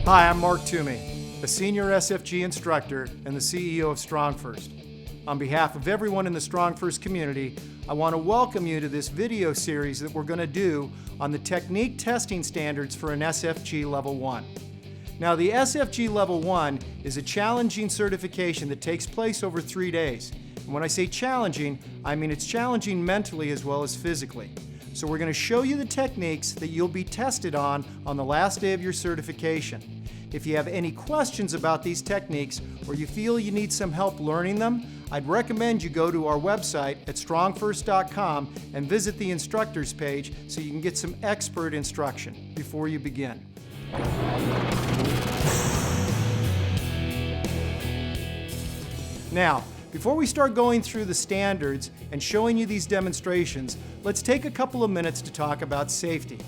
Hi, I'm Mark Toomey, a senior SFG instructor and the CEO of StrongFirst. On behalf of everyone in the StrongFirst community, I want to welcome you to this video series that we're going to do on the technique testing standards for an SFG Level 1. Now, the SFG Level 1 is a challenging certification that takes place over 3 days. And when I say challenging, I mean it's challenging mentally as well as physically. So we're going to show you the techniques that you'll be tested on the last day of your certification. If you have any questions about these techniques or you feel you need some help learning them, I'd recommend you go to our website at strongfirst.com and visit the instructors page so you can get some expert instruction before you begin. Now, before we start going through the standards and showing you these demonstrations, let's take a couple of minutes to talk about safety.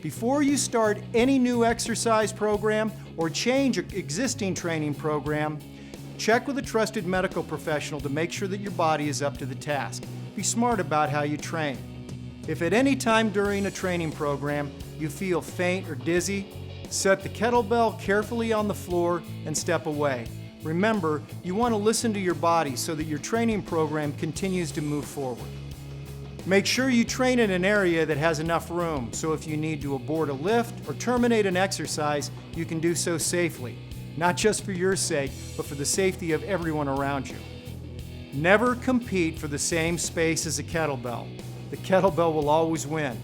Before you start any new exercise program or change an existing training program, check with a trusted medical professional to make sure that your body is up to the task. Be smart about how you train. If at any time during a training program you feel faint or dizzy, set the kettlebell carefully on the floor and step away. Remember, you want to listen to your body so that your training program continues to move forward. Make sure you train in an area that has enough room, so if you need to abort a lift or terminate an exercise, you can do so safely, not just for your sake, but for the safety of everyone around you. Never compete for the same space as a kettlebell. The kettlebell will always win.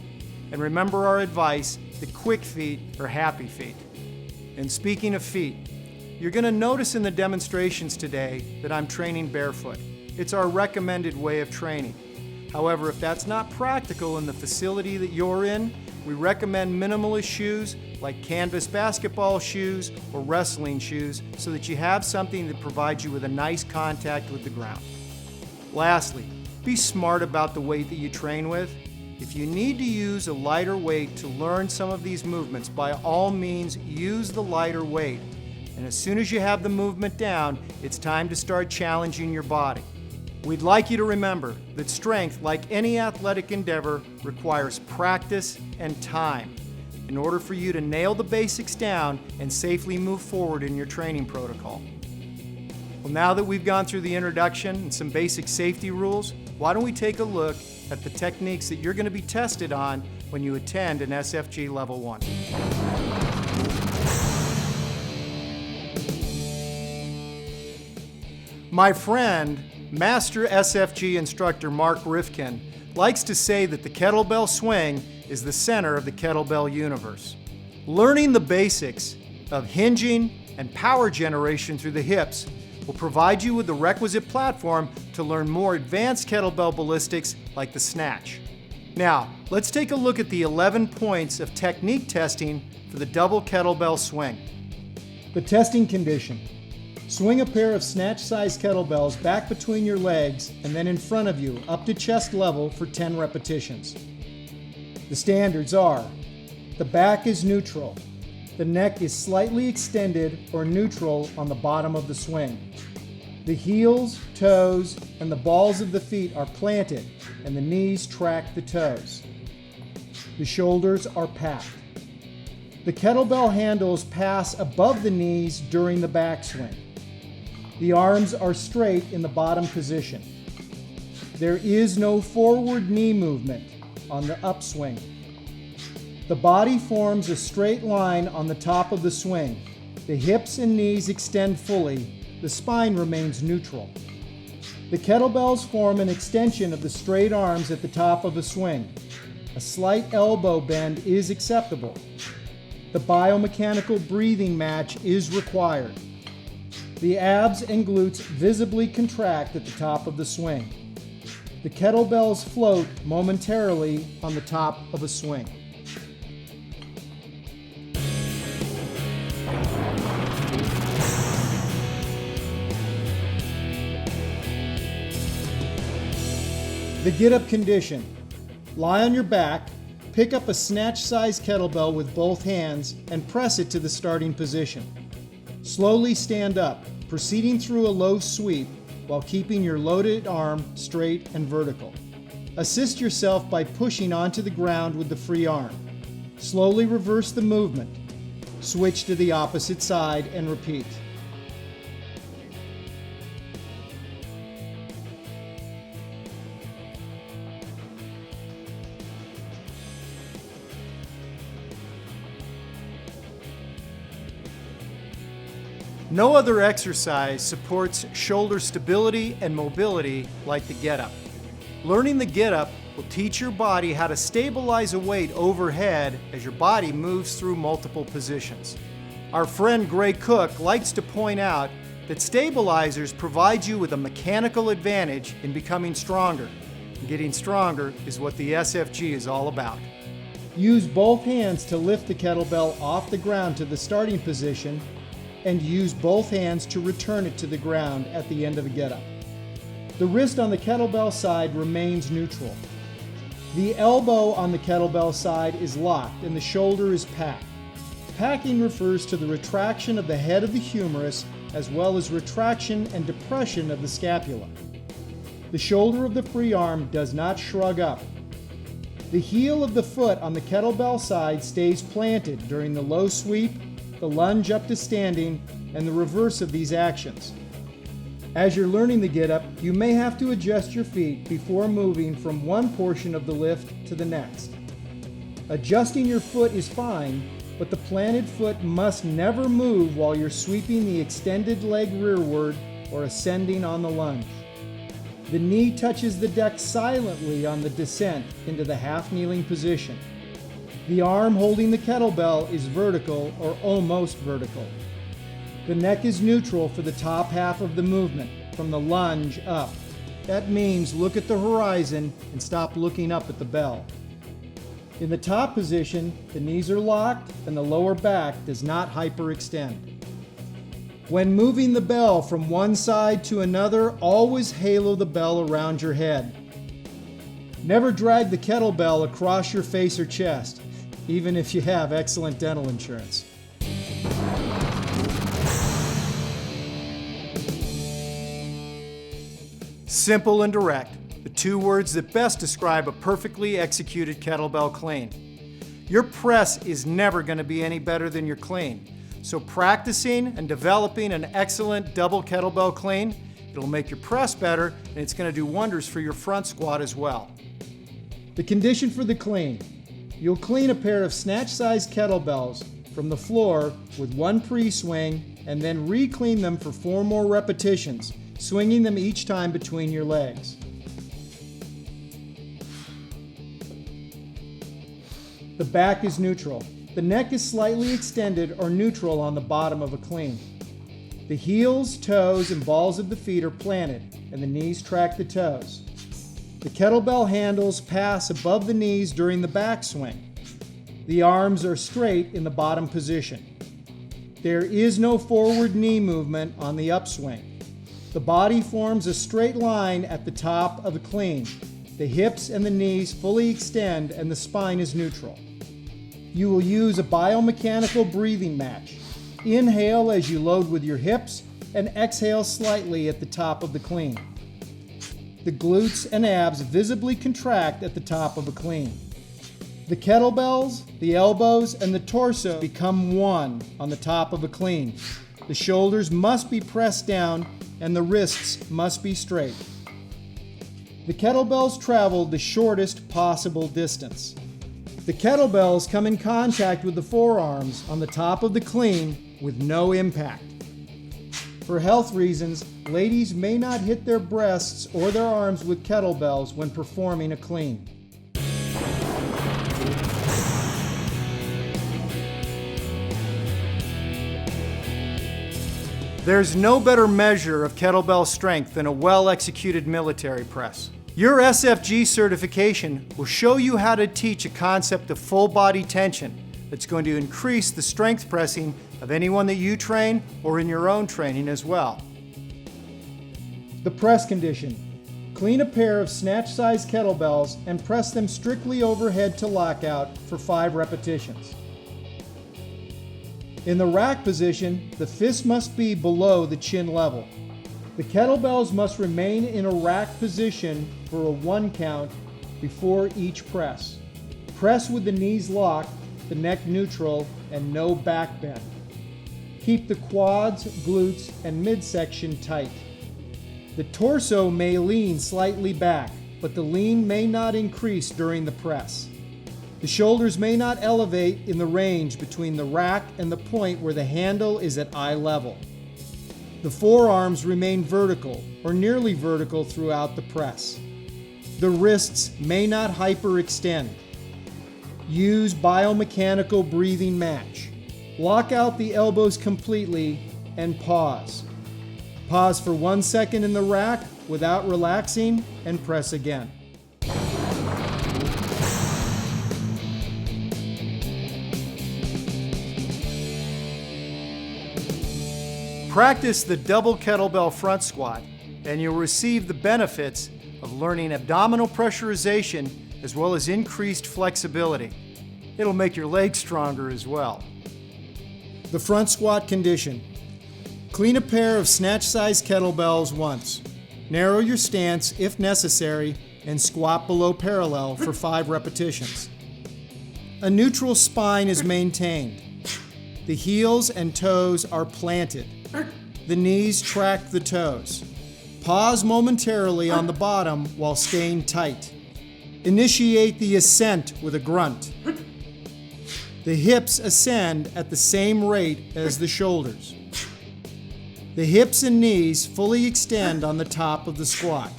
And remember our advice, the quick feet are happy feet. And speaking of feet, you're going to notice in the demonstrations today that I'm training barefoot. It's our recommended way of training. However, if that's not practical in the facility that you're in, we recommend minimalist shoes like canvas basketball shoes or wrestling shoes so that you have something that provides you with a nice contact with the ground. Lastly, be smart about the weight that you train with. If you need to use a lighter weight to learn some of these movements, by all means use the lighter weight. And as soon as you have the movement down, it's time to start challenging your body. We'd like you to remember that strength, like any athletic endeavor, requires practice and time in order for you to nail the basics down and safely move forward in your training protocol. Well, now that we've gone through the introduction and some basic safety rules, why don't we take a look at the techniques that you're going to be tested on when you attend an SFG Level 1. My friend, Master SFG instructor Mark Rifkin, likes to say that the kettlebell swing is the center of the kettlebell universe. Learning the basics of hinging and power generation through the hips will provide you with the requisite platform to learn more advanced kettlebell ballistics like the Snatch. Now, let's take a look at the 11 points of technique testing for the double kettlebell swing. The testing condition. Swing a pair of snatch-sized kettlebells back between your legs and then in front of you up to chest level for 10 repetitions. The standards are: the back is neutral, the neck is slightly extended or neutral on the bottom of the swing. The heels, toes, and the balls of the feet are planted and the knees track the toes. The shoulders are packed. The kettlebell handles pass above the knees during the backswing. The arms are straight in the bottom position. There is no forward knee movement on the upswing. The body forms a straight line on the top of the swing. The hips and knees extend fully. The spine remains neutral. The kettlebells form an extension of the straight arms at the top of a swing. A slight elbow bend is acceptable. The biomechanical breathing match is required. The abs and glutes visibly contract at the top of the swing. The kettlebells float momentarily on the top of a swing. The get-up condition. Lie on your back, pick up a snatch-sized kettlebell with both hands, and press it to the starting position. Slowly stand up, proceeding through a low sweep while keeping your loaded arm straight and vertical. Assist yourself by pushing onto the ground with the free arm. Slowly reverse the movement. Switch to the opposite side and repeat. No other exercise supports shoulder stability and mobility like the get-up. Learning the get-up will teach your body how to stabilize a weight overhead as your body moves through multiple positions. Our friend Gray Cook likes to point out that stabilizers provide you with a mechanical advantage in becoming stronger. And getting stronger is what the SFG is all about. Use both hands to lift the kettlebell off the ground to the starting position, and use both hands to return it to the ground at the end of the get-up. The wrist on the kettlebell side remains neutral. The elbow on the kettlebell side is locked and the shoulder is packed. Packing refers to the retraction of the head of the humerus as well as retraction and depression of the scapula. The shoulder of the free arm does not shrug up. The heel of the foot on the kettlebell side stays planted during the low sweep, the lunge up to standing, and the reverse of these actions. As you're learning the get-up, you may have to adjust your feet before moving from one portion of the lift to the next. Adjusting your foot is fine, but the planted foot must never move while you're sweeping the extended leg rearward or ascending on the lunge. The knee touches the deck silently on the descent into the half-kneeling position. The arm holding the kettlebell is vertical or almost vertical. The neck is neutral for the top half of the movement, from the lunge up. That means look at the horizon and stop looking up at the bell. In the top position, the knees are locked and the lower back does not hyperextend. When moving the bell from one side to another, always halo the bell around your head. Never drag the kettlebell across your face or chest, even if you have excellent dental insurance. Simple and direct, the two words that best describe a perfectly executed kettlebell clean. Your press is never going to be any better than your clean, so practicing and developing an excellent double kettlebell clean, it'll make your press better and it's going to do wonders for your front squat as well. The condition for the clean. You'll clean a pair of snatch-sized kettlebells from the floor with one pre-swing and then re-clean them for 4 more repetitions, swinging them each time between your legs. The back is neutral. The neck is slightly extended or neutral on the bottom of a clean. The heels, toes, and balls of the feet are planted, and the knees track the toes. The kettlebell handles pass above the knees during the backswing. The arms are straight in the bottom position. There is no forward knee movement on the upswing. The body forms a straight line at the top of the clean. The hips and the knees fully extend and the spine is neutral. You will use a biomechanical breathing match. Inhale as you load with your hips and exhale slightly at the top of the clean. The glutes and abs visibly contract at the top of a clean. The kettlebells, the elbows, and the torso become one on the top of a clean. The shoulders must be pressed down and the wrists must be straight. The kettlebells travel the shortest possible distance. The kettlebells come in contact with the forearms on the top of the clean with no impact. For health reasons, ladies may not hit their breasts or their arms with kettlebells when performing a clean. There's no better measure of kettlebell strength than a well-executed military press. Your SFG certification will show you how to teach a concept of full body tension that's going to increase the strength pressing of anyone that you train or in your own training as well. The press condition. Clean a pair of snatch-sized kettlebells and press them strictly overhead to lockout for 5 repetitions. In the rack position, the fist must be below the chin level. The kettlebells must remain in a rack position for a 1 count before each press. Press with the knees locked, the neck neutral, and no back bend. Keep the quads, glutes, and midsection tight. The torso may lean slightly back, but the lean may not increase during the press. The shoulders may not elevate in the range between the rack and the point where the handle is at eye level. The forearms remain vertical or nearly vertical throughout the press. The wrists may not hyperextend. Use biomechanical breathing match. Lock out the elbows completely and pause. Pause for 1 second in the rack without relaxing and press again. Practice the double kettlebell front squat and you'll receive the benefits of learning abdominal pressurization as well as increased flexibility. It'll make your legs stronger as well. The front squat condition. Clean a pair of snatch-sized kettlebells once. Narrow your stance if necessary and squat below parallel for 5 repetitions. A neutral spine is maintained. The heels and toes are planted. The knees track the toes. Pause momentarily on the bottom while staying tight. Initiate the ascent with a grunt. The hips ascend at the same rate as the shoulders. The hips and knees fully extend on the top of the squat.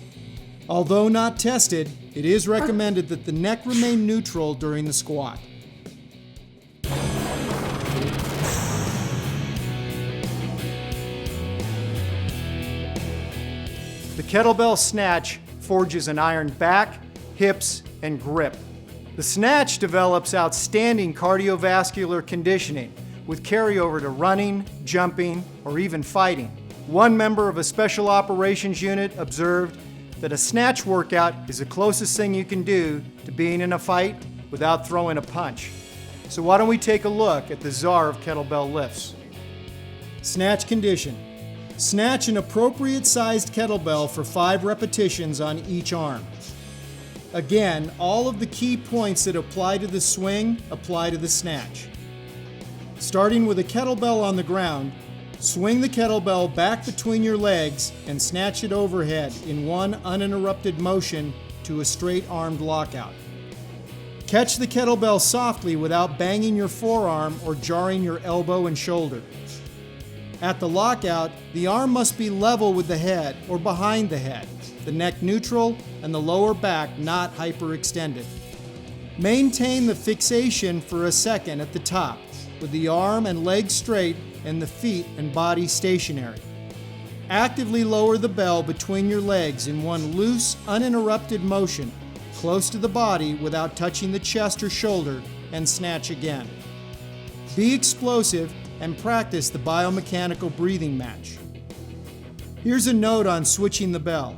Although not tested, it is recommended that the neck remain neutral during the squat. The kettlebell snatch forges an iron back, hips, and grip. The snatch develops outstanding cardiovascular conditioning with carryover to running, jumping, or even fighting. One member of a special operations unit observed that a snatch workout is the closest thing you can do to being in a fight without throwing a punch. So why don't we take a look at the czar of kettlebell lifts. Snatch condition. Snatch an appropriate sized kettlebell for 5 repetitions on each arm. Again, all of the key points that apply to the swing apply to the snatch. Starting with a kettlebell on the ground, swing the kettlebell back between your legs and snatch it overhead in one uninterrupted motion to a straight-armed lockout. Catch the kettlebell softly without banging your forearm or jarring your elbow and shoulder. At the lockout, the arm must be level with the head or behind the head, the neck neutral, and the lower back not hyperextended. Maintain the fixation for a second at the top, with the arm and legs straight and the feet and body stationary. Actively lower the bell between your legs in one loose, uninterrupted motion, close to the body without touching the chest or shoulder, and snatch again. Be explosive and practice the biomechanical breathing match. Here's a note on switching the bell.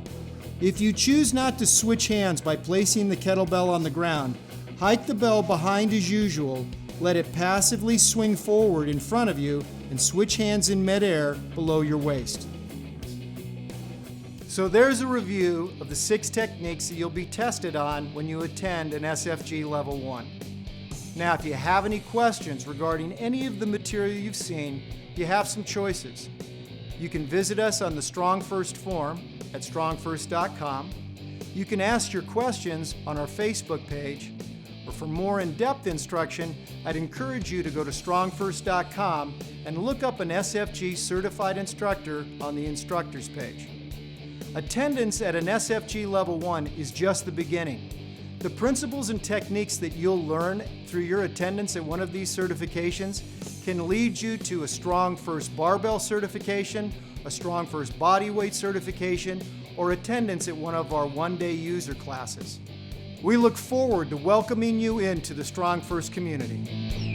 If you choose not to switch hands by placing the kettlebell on the ground, hike the bell behind as usual, let it passively swing forward in front of you, and switch hands in midair below your waist. So there's a review of the 6 techniques that you'll be tested on when you attend an SFG Level 1. Now, if you have any questions regarding any of the material you've seen, you have some choices. You can visit us on the StrongFirst forum at strongfirst.com. You can ask your questions on our Facebook page, or for more in-depth instruction, I'd encourage you to go to strongfirst.com and look up an SFG certified instructor on the instructors page. Attendance at an SFG Level 1 is just the beginning. The principles and techniques that you'll learn through your attendance at one of these certifications can lead you to a StrongFirst barbell certification, a StrongFirst bodyweight certification, or attendance at one of our one-day user classes. We look forward to welcoming you into the StrongFirst community.